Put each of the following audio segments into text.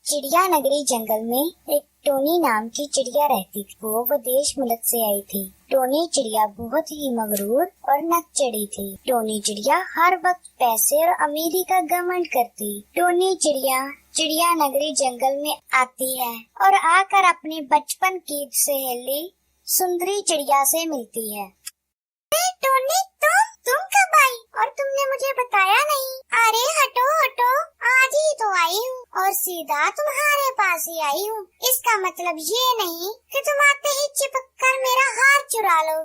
चिड़िया नगरी जंगल में एक टोनी नाम की चिड़िया रहती थी। वो विदेश मुल्क से आई थी। टोनी चिड़िया बहुत ही मगरूर और नकचढ़ी थी। टोनी चिड़िया हर वक्त पैसे और अमीरी का घमंड करती। टोनी चिड़िया चिड़िया नगरी जंगल में आती है और आकर अपनी बचपन की सहेली सुंदरी चिड़िया से मिलती है। टोनी, तुम कब आई और तुमने मुझे बताया नहीं? अरे हटो हटो, आज ही तो आई हूँ और सीधा तुम्हारे पास ही आई हूँ। इसका मतलब ये नहीं कि तुम आते ही चिपक कर मेरा हार चुरा लो।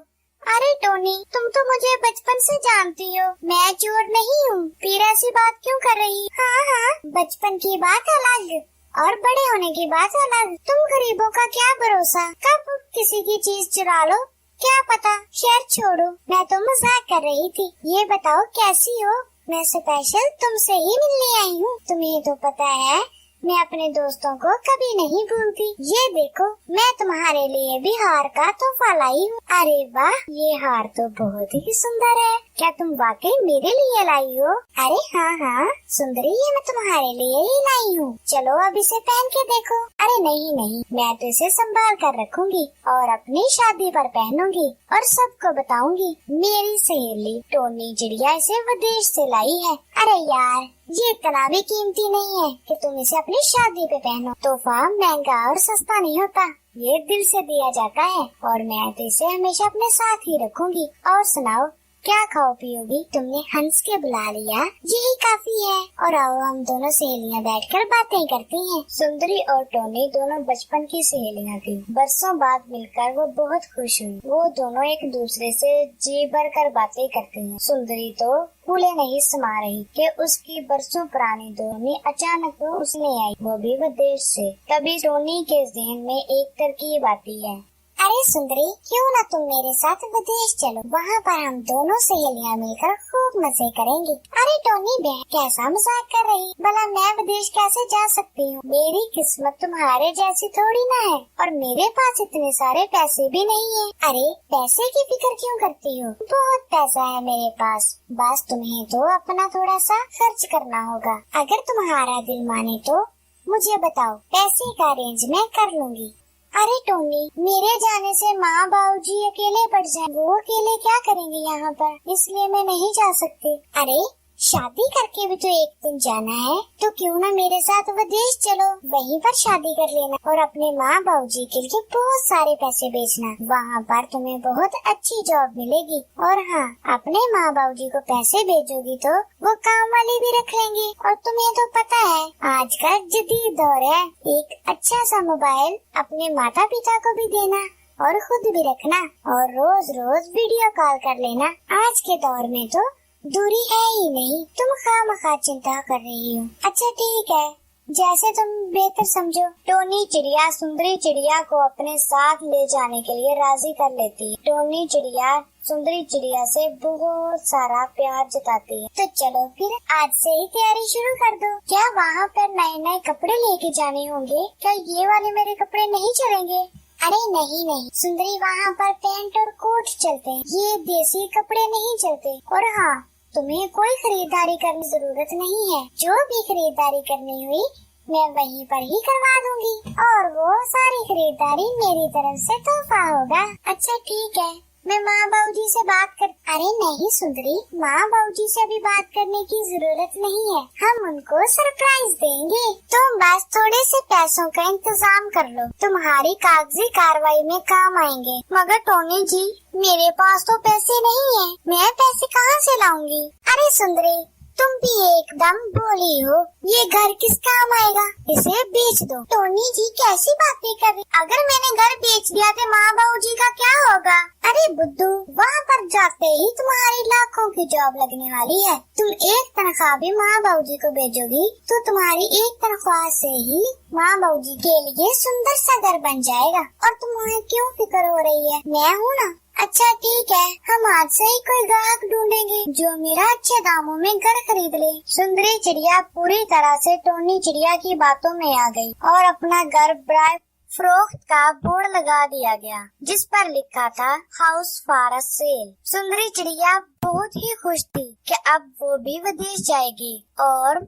अरे टोनी, तुम तो मुझे बचपन से जानती हो, मैं चोर नहीं हूँ। फिर ऐसी बात क्यों कर रही? हाँ, बचपन की बात अलग और बड़े होने की बात अलग। तुम गरीबों का क्या भरोसा, कब किसी की चीज चुरा लो क्या पता। खैर छोड़ो, मैं तो मजाक कर रही थी। ये बताओ कैसी हो? मैं स्पेशल तुमसे ही मिलने आई हूँ। तुम्हें तो पता है मैं अपने दोस्तों को कभी नहीं भूलती। ये देखो, मैं तुम्हारे लिए भी हार का तोहफा लाई हूँ। अरे वाह, ये हार तो बहुत ही सुंदर है। क्या तुम वाकई मेरे लिए लाई हो? अरे हाँ, सुंदरी, ये मैं तुम्हारे लिए ही लाई हूँ। चलो अब इसे पहन के देखो। अरे नहीं, मैं तो इसे संभाल कर रखूंगी और अपनी शादी पर पहनूंगी और सबको बताऊंगी। मेरी सहेली टोनी चिड़िया इसे विदेश से लाई है। अरे यार, ये इतना भी कीमती नहीं है कि तुम इसे अपनी शादी पे पहनो। तोहफा महंगा और सस्ता नहीं होता, ये दिल से दिया जाता है और मैं तो इसे हमेशा अपने साथ ही रखूंगी। और सुनाओ, क्या खाओ पियोगी? तुमने हंस के बुला लिया, यही काफी है। और आओ हम दोनों सहेलियां बैठकर बातें करती हैं। सुंदरी और टोनी दोनों बचपन की सहेलियां थी। बरसों बाद मिलकर वो बहुत खुश हुई। वो दोनों एक दूसरे से जी भर कर बातें करती हैं। सुंदरी तो फूले नहीं समा रही कि उसकी बरसों पुरानी टोनी अचानक उसने आई, वो भी विदेश से। तभी टोनी के जहन में एक तरकीब आती है। अरे सुंदरी, क्यों ना तुम मेरे साथ विदेश चलो, वहाँ पर हम दोनों सहेलियां मिलकर खूब मजे करेंगे। अरे टोनी बहन, कैसा मजाक कर रही? भला मैं विदेश कैसे जा सकती हूँ? मेरी किस्मत तुम्हारे जैसी थोड़ी ना है और मेरे पास इतने सारे पैसे भी नहीं है। अरे पैसे की फिक्र क्यों करती हो? बहुत पैसा है मेरे पास, बस तुम्हें तो अपना थोड़ा सा खर्च करना होगा। अगर तुम्हारा दिल माने तो मुझे बताओ, पैसे का अरेंज मैं कर लूंगी। अरे टोनी, मेरे जाने से माँ बाबूजी अकेले पड़ जाएं। वो अकेले क्या करेंगे यहाँ पर, इसलिए मैं नहीं जा सकती। अरे शादी करके भी तो एक दिन जाना है, तो क्यों ना मेरे साथ विदेश चलो, वहीं पर शादी कर लेना और अपने माँ बाबूजी के लिए बहुत सारे पैसे भेजना। वहाँ पर तुम्हें बहुत अच्छी जॉब मिलेगी और हाँ, अपने माँ बाबूजी को पैसे भेजोगी तो वो काम वाली भी रख लेंगे। और तुम्हें तो पता है आज का जदीद दौर है, एक अच्छा सा मोबाइल अपने माता पिता को भी देना और खुद भी रखना और रोज रोज वीडियो कॉल कर लेना। आज के दौर में तो दूरी है ही नहीं, तुम खामखा चिंता कर रही हो। अच्छा ठीक है, जैसे तुम बेहतर समझो। टोनी चिड़िया सुंदरी चिड़िया को अपने साथ ले जाने के लिए राजी कर लेती है। टोनी चिड़िया सुंदरी चिड़िया से बहुत सारा प्यार जताती है। तो चलो फिर आज से ही तैयारी शुरू कर दो। क्या वहाँ पर नए नए कपड़े लेके जाने होंगे? क्या ये वाले मेरे कपड़े नहीं चलेंगे? अरे नहीं सुंदरी, वहाँ पर पैंट और कोट चलते हैं, ये देसी कपड़े नहीं चलते। और हाँ, तुम्हें कोई खरीदारी करने की जरूरत नहीं है। जो भी खरीदारी करनी हुई मैं वहीं पर ही करवा दूंगी और वो सारी खरीदारी मेरी तरफ से तोहफा होगा। अच्छा ठीक है, मैं माँ बाबूजी से बात कर। अरे नहीं सुंदरी, माँ बाबूजी से अभी बात करने की जरूरत नहीं है, हम उनको सरप्राइज देंगे। तुम बस थोड़े से पैसों का इंतजाम कर लो, तुम्हारी कागजी कार्रवाई में काम आएंगे। मगर टोनी जी, मेरे पास तो पैसे नहीं है, मैं पैसे कहाँ से लाऊंगी? अरे सुंदरी, तुम भी एकदम भोली हो, ये घर किस काम आएगा, इसे बेच दो। टोनी जी कैसी बातें कर रही? अगर मैंने घर बेच दिया तो माँ बाबूजी का क्या होगा? अरे बुद्धू, वहाँ पर जाते ही तुम्हारी लाखों की जॉब लगने वाली है। तुम एक तनख्वाह भी माँ बाबूजी को भेजोगी तो तुम्हारी एक तनख्वाह से ही माँ बाबूजी के लिए सुंदर सा घर बन जाएगा। और तुम्हें क्यों फिक्र हो रही है, मैं हूँ ना। अच्छा ठीक है, हम आज से ही कोई ग्राहक ढूंढेंगे जो मेरा अच्छे दामों में घर खरीद ले। सुंदरी चिड़िया पूरी तरह से टोनी चिड़िया की बातों में आ गई और अपना घर ब्राय फरोख्त का बोर्ड लगा दिया गया जिस पर लिखा था हाउस फॉर सेल। सुंदरी चिड़िया बहुत ही खुश थी कि अब वो भी विदेश जाएगी और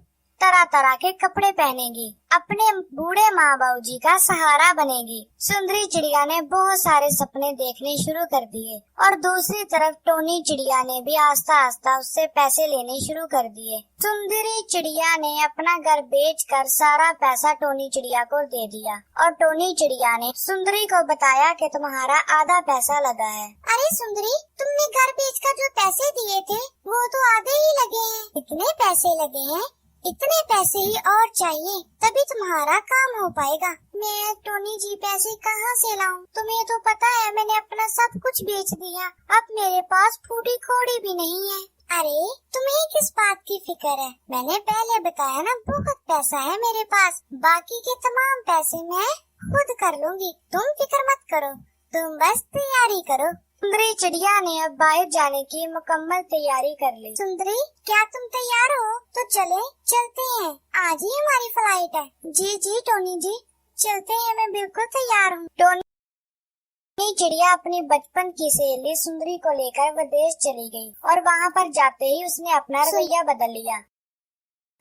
तरह तरह के कपड़े पहनेगी, अपने बूढ़े माँ बाबू जी का सहारा बनेगी। सुंदरी चिड़िया ने बहुत सारे सपने देखने शुरू कर दिए और दूसरी तरफ टोनी चिड़िया ने भी आस्ता आस्ता उससे पैसे लेने शुरू कर दिए। सुंदरी चिड़िया ने अपना घर बेचकर सारा पैसा टोनी चिड़िया को दे दिया और टोनी चिड़िया ने सुंदरी को बताया कि तुम्हारा आधा पैसा लगा है। अरे सुंदरी, तुमने घर बेचकर जो पैसे दिए थे वो तो आधे ही लगे हैं। इतने पैसे लगे हैं, इतने पैसे ही और चाहिए, तभी तुम्हारा काम हो पाएगा। मैं टोनी जी पैसे कहाँ से लाऊं? तुम्हें तो पता है मैंने अपना सब कुछ बेच दिया, अब मेरे पास फूटी कौड़ी भी नहीं है। अरे तुम्हें किस बात की फिक्र है? मैंने पहले बताया ना, बहुत पैसा है मेरे पास, बाकी के तमाम पैसे मैं खुद कर लूंगी, तुम फिक्र मत करो, तुम बस तैयारी करो। सुंदरी चिड़िया ने अब बाहर जाने की मुकम्मल तैयारी कर ली। सुंदरी, क्या तुम तैयार हो? तो चलते हैं, आज ही हमारी फ्लाइट है। जी टोनी जी, चलते हैं, मैं बिल्कुल तैयार हूँ। टोनी चिड़िया अपनी बचपन की सहेली सुंदरी को लेकर विदेश चली गई और वहाँ पर जाते ही उसने अपना रवैया बदल लिया।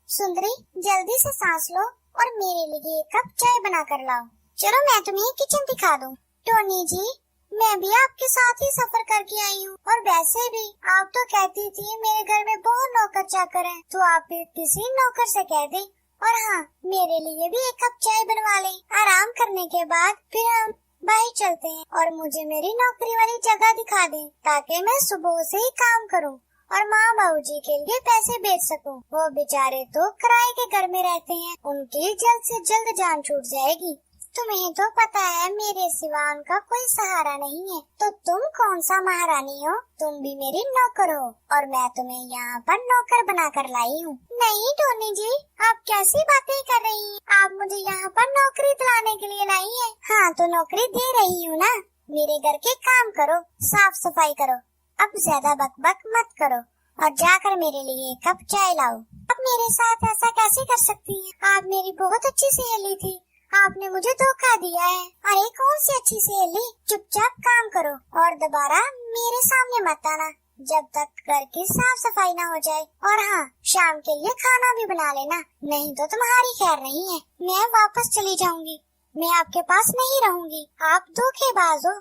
सुंदरी, जल्दी से सांस लो और मेरे लिए एक कप चाय बना कर लाओ। चलो मैं तुम्हें किचन दिखा दूँ। टोनी जी, मैं भी आपके साथ ही सफर करके आई हूँ, और वैसे भी आप तो कहती थी मेरे घर में बहुत नौकर चाकर हैं, तो आप किसी नौकर से कह दें, और हाँ, मेरे लिए भी एक कप चाय बनवा लें। आराम करने के बाद फिर हम बाहर चलते हैं और मुझे मेरी नौकरी वाली जगह दिखा दें, ताकि मैं सुबह से ही काम करूँ और माँ बाबूजी के लिए पैसे भेज सकूं। वो बेचारे तो किराए के घर में रहते हैं, उनकी जल्द से जल्द जान छूट जाएगी। तुम्हें तो पता है मेरे सिवा उनका कोई सहारा नहीं है, तो तुम कौन सा महारानी हो? तुम भी मेरी नौकर हो और मैं तुम्हें यहाँ पर नौकर बनाकर लाई हूँ। नहीं टोनी जी, आप कैसी बातें कर रही हैं? आप मुझे यहाँ पर नौकरी दिलाने के लिए लाई है। हाँ तो नौकरी दे रही हूँ ना। मेरे घर के काम करो, साफ सफाई करो, अब ज्यादा बकबक मत करो और जाकर मेरे लिए एक कप चाय लाओ। अब मेरे साथ ऐसा कैसे कर सकती हैं? आप मेरी बहुत अच्छी सहेली थी, आपने मुझे धोखा दिया है। अरे कौन सी अच्छी सहेली? चुपचाप काम करो और दोबारा मेरे सामने मत आना जब तक घर की साफ सफाई ना हो जाए। और हाँ, शाम के लिए खाना भी बना लेना, नहीं तो तुम्हारी खैर नहीं है। मैं वापस चली जाऊंगी, मैं आपके पास नहीं रहूंगी, आप धोखेबाज हो।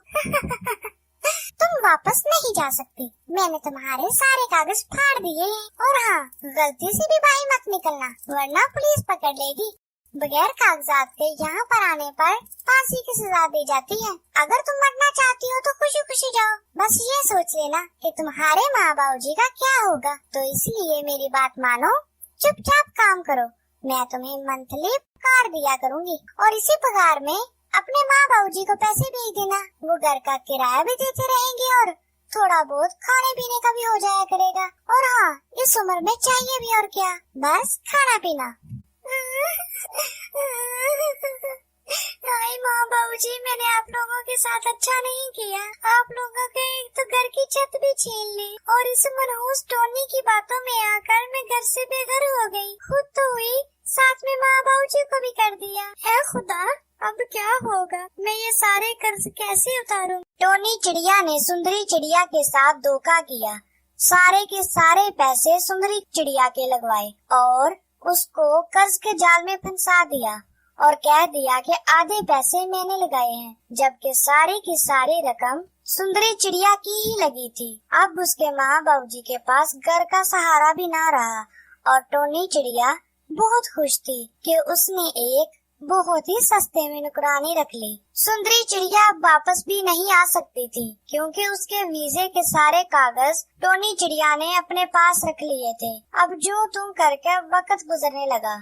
तुम वापस नहीं जा सकती, मैंने तुम्हारे सारे कागज फाड़ दिए हैं। और हाँ, गलती से भी बाहर मत निकलना, वरना पुलिस पकड़ लेगी। बगैर कागजात के यहाँ पर आने पर फांसी की सजा दी जाती है। अगर तुम मरना चाहती हो तो खुशी खुशी जाओ, बस ये सोच लेना कि तुम्हारे माँ बाबू जी का क्या होगा। तो इसलिए मेरी बात मानो, चुपचाप काम करो। मैं तुम्हें मंथली पगार दिया करूँगी और इसी पगार में अपने माँ बाबू जी को पैसे भेज देना, वो घर का किराया भी देते रहेंगे और थोड़ा बहुत खाने पीने का भी हो जाया करेगा। और हाँ, इस उम्र में चाहिए भी और क्या, बस खाना पीना। माँ बाबूजी, मैंने आप लोगों के साथ अच्छा नहीं किया। आप लोगों के एक तो घर की छत भी छीन ली और इस मनहूस टोनी की बातों में आकर मैं घर से बेघर हो गई। खुद तो हुई, साथ में माँ बाबूजी को भी कर दिया। है खुदा, अब क्या होगा? मैं ये सारे कर्ज कैसे उतारूं? टोनी चिड़िया ने सुंदरी चिड़िया के साथ धोखा किया, सारे के सारे पैसे सुंदरी चिड़िया के लगवाए और उसको कर्ज के जाल में फंसा दिया और कह दिया कि आधे पैसे मैंने लगाए हैं, जबकि सारी की सारी रकम सुंदरी चिड़िया की ही लगी थी। अब उसके माँ बाबूजी के पास घर का सहारा भी ना रहा और टोनी चिड़िया बहुत खुश थी कि उसने एक बहुत ही सस्ते में नुकरानी रख ली। सुंदरी चिड़िया अब वापस भी नहीं आ सकती थी क्योंकि उसके वीजे के सारे कागज टोनी चिड़िया ने अपने पास रख लिए थे। अब जो तुम करके वक्त गुजरने लगा।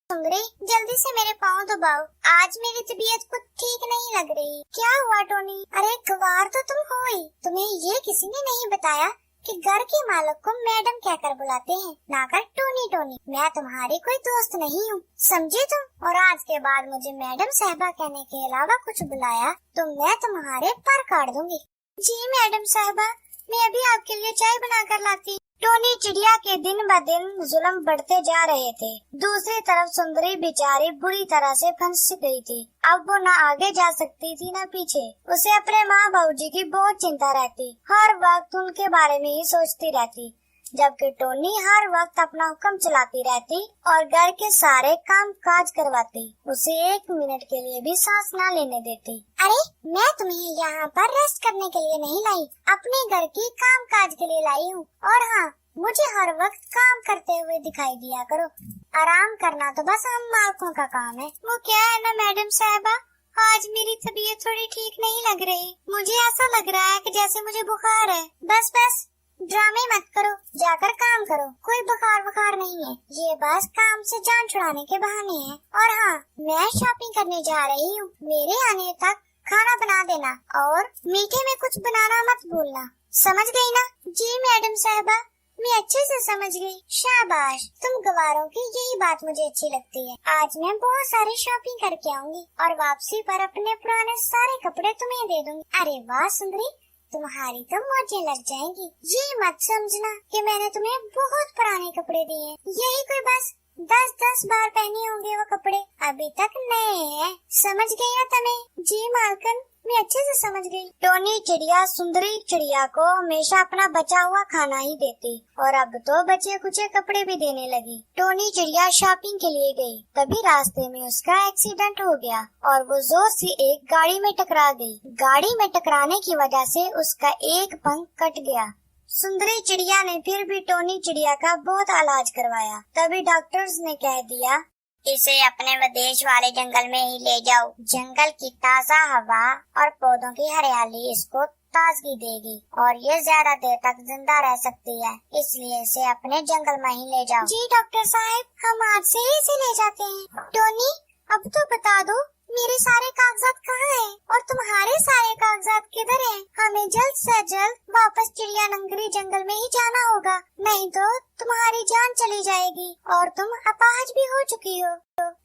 सुंदरी, जल्दी से मेरे पाँव दबाओ, आज मेरी तबीयत कुछ ठीक नहीं लग रही। क्या हुआ टोनी? अरे गवार तो तुम हो ही, तुम्हें ये किसी ने नहीं बताया कि घर के मालिक को मैडम कहकर बुलाते हैं, ना कर टोनी टोनी। मैं तुम्हारी कोई दोस्त नहीं हूँ, समझे तुम? और आज के बाद मुझे मैडम साहबा कहने के अलावा कुछ बुलाया तो मैं तुम्हारे पर काट दूंगी। जी मैडम साहबा, मैं अभी आपके लिए चाय बना कर लाती। टोनी चिड़िया के दिन ब दिन जुल्म बढ़ते जा रहे थे। दूसरी तरफ सुंदरी बेचारी बुरी तरह से फंस गई थी। अब वो न आगे जा सकती थी न पीछे। उसे अपने माँ बाबूजी की बहुत चिंता रहती, हर वक्त उनके बारे में ही सोचती रहती। जबकि टोनी हर वक्त अपना हुक्म चलाती रहती और घर के सारे काम काज करवाती, उसे 1 मिनट के लिए भी सांस न लेने देती। अरे मैं तुम्हें यहाँ पर रेस्ट करने के लिए नहीं लाई, अपने घर की काम काज के लिए लाई हूँ। और हाँ, मुझे हर वक्त काम करते हुए दिखाई दिया करो, आराम करना तो बस हम मालकों का काम है। वो क्या है ना मैडम साहबा, आज मेरी तबीयत थोड़ी ठीक नहीं लग रही, मुझे ऐसा लग रहा है कि जैसे मुझे बुखार है। बस बस ड्रामे मत करो, जाकर काम करो, कोई बुखार नहीं है, ये बस काम से जान छुड़ाने के बहाने हैं। और हाँ, मैं शॉपिंग करने जा रही हूँ, मेरे आने तक खाना बना देना और मीठे में कुछ बनाना मत भूलना, समझ गई ना? जी मैडम साहबा, मैं अच्छे से समझ गई। शाबाश, तुम गवारों की यही बात मुझे अच्छी लगती है। आज मैं बहुत सारी शॉपिंग करके आऊंगी और वापसी पर अपने पुराने सारे कपड़े तुम्हें दे दूंगी। अरे वाह सुंदरी, तुम्हारी तो मौजें लग जाएंगी। ये मत समझना कि मैंने तुम्हें बहुत पुराने कपड़े दिए, यही कोई बस 10-10 बार पहने होंगे वो कपड़े, अभी तक नए हैं। समझ गई ना तुम्हें? जी मालकिन, मैं अच्छे से समझ गई। टोनी चिड़िया सुंदरी चिड़िया को हमेशा अपना बचा हुआ खाना ही देती और अब तो बचे कुचे कपड़े भी देने लगी। टोनी चिड़िया शॉपिंग के लिए गई, तभी रास्ते में उसका एक्सीडेंट हो गया और वो जोर से एक गाड़ी में टकरा गई। गाड़ी में टकराने की वजह से उसका एक पंख कट गया। सुंदरी चिड़िया ने फिर भी टोनी चिड़िया का बहुत इलाज करवाया, तभी डॉक्टर्स ने कह दिया, इसे अपने विदेश वाले जंगल में ही ले जाओ, जंगल की ताज़ा हवा और पौधों की हरियाली इसको ताजगी देगी और ये ज्यादा देर तक जिंदा रह सकती है, इसलिए इसे अपने जंगल में ही ले जाओ। जी डॉक्टर साहब, हम आज से ही इसे ले जाते हैं। टोनी, अब तो बता दो मेरे सारे कागजात कहाँ हैं और तुम्हारे सारे कागजात किधर हैं? हमें जल्द से जल्द वापस चिड़िया नगरी जंगल में ही जाना होगा, नहीं तो तुम्हारी जान चली जाएगी और तुम अपाहिज भी हो चुकी हो।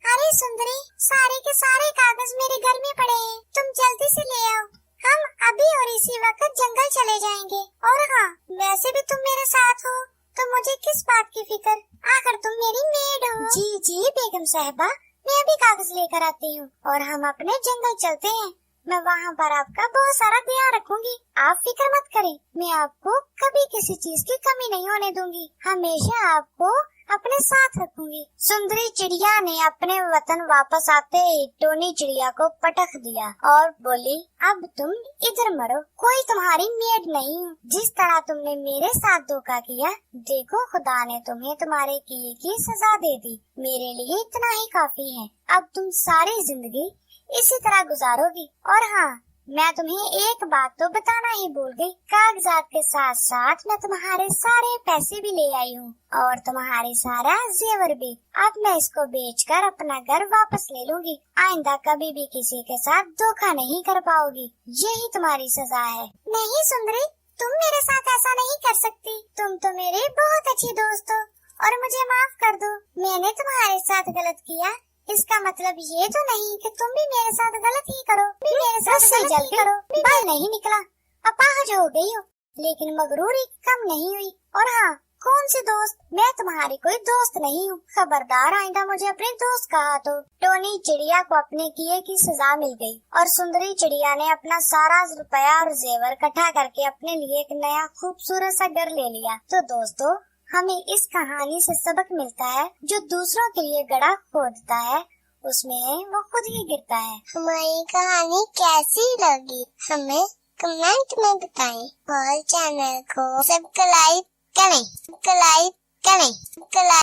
अरे सुंदरी, सारे के सारे कागज मेरे घर में पड़े हैं, तुम जल्दी से ले आओ, हम अभी और इसी वक्त जंगल चले जाएंगे। और हाँ, वैसे भी तुम मेरे साथ हो तो मुझे किस बात की फिक्र, आखिर तुम मेरी मेड हो। जी जी बेगम साहबा, मैं भी कागज लेकर आती हूँ और हम अपने जंगल चलते हैं। मैं वहाँ पर आपका बहुत सारा ध्यान रखूंगी, आप फिक्र मत करें, मैं आपको कभी किसी चीज की कमी नहीं होने दूंगी, हमेशा आपको अपने साथ रखूंगी। सुंदरी चिड़िया ने अपने वतन वापस आते ही टोनी चिड़िया को पटक दिया और बोली, अब तुम इधर मरो, कोई तुम्हारी मेड नहीं हूँ। जिस तरह तुमने मेरे साथ धोखा किया, देखो खुदा ने तुम्हें तुम्हारे किए की सजा दे दी, मेरे लिए इतना ही काफी है। अब तुम सारी जिंदगी इसी तरह गुजारोगी। और हाँ, मैं तुम्हें एक बात तो बताना ही भूल गई, कागजात के साथ साथ मैं तुम्हारे सारे पैसे भी ले आई हूँ और तुम्हारी सारा जेवर भी। अब मैं इसको बेचकर अपना घर वापस ले लूंगी, आइंदा कभी भी किसी के साथ धोखा नहीं कर पाओगी, यही तुम्हारी सजा है। नहीं सुंदरी, तुम मेरे साथ ऐसा नहीं कर सकती, तुम तो मेरे बहुत अच्छे दोस्त हो और मुझे माफ कर दो, मैंने तुम्हारे साथ गलत किया, इसका मतलब ये तो नहीं कि तुम भी मेरे साथ गलत ही करो, भी मेरे साथ गलत ही करो। बाल नहीं निकला, अपाहिज हो गई हो, लेकिन मगरूरी कम नहीं हुई। और हाँ, कौन सी दोस्त, मैं तुम्हारी कोई दोस्त नहीं हूँ, खबरदार आइंदा मुझे अपने दोस्त कहा तो। टोनी चिड़िया को अपने किए की सजा मिल गई और सुंदरी चिड़िया ने अपना सारा रुपया और जेवर इकट्ठा करके अपने लिए एक नया खूबसूरत सा घर ले लिया। तो दोस्तों, हमें इस कहानी से सबक मिलता है, जो दूसरों के लिए गड्ढा खोदता है उसमें वो खुद ही गिरता है। हमारी कहानी कैसी लगी हमें कमेंट में बताएं और चैनल को सब्सक्राइब करें।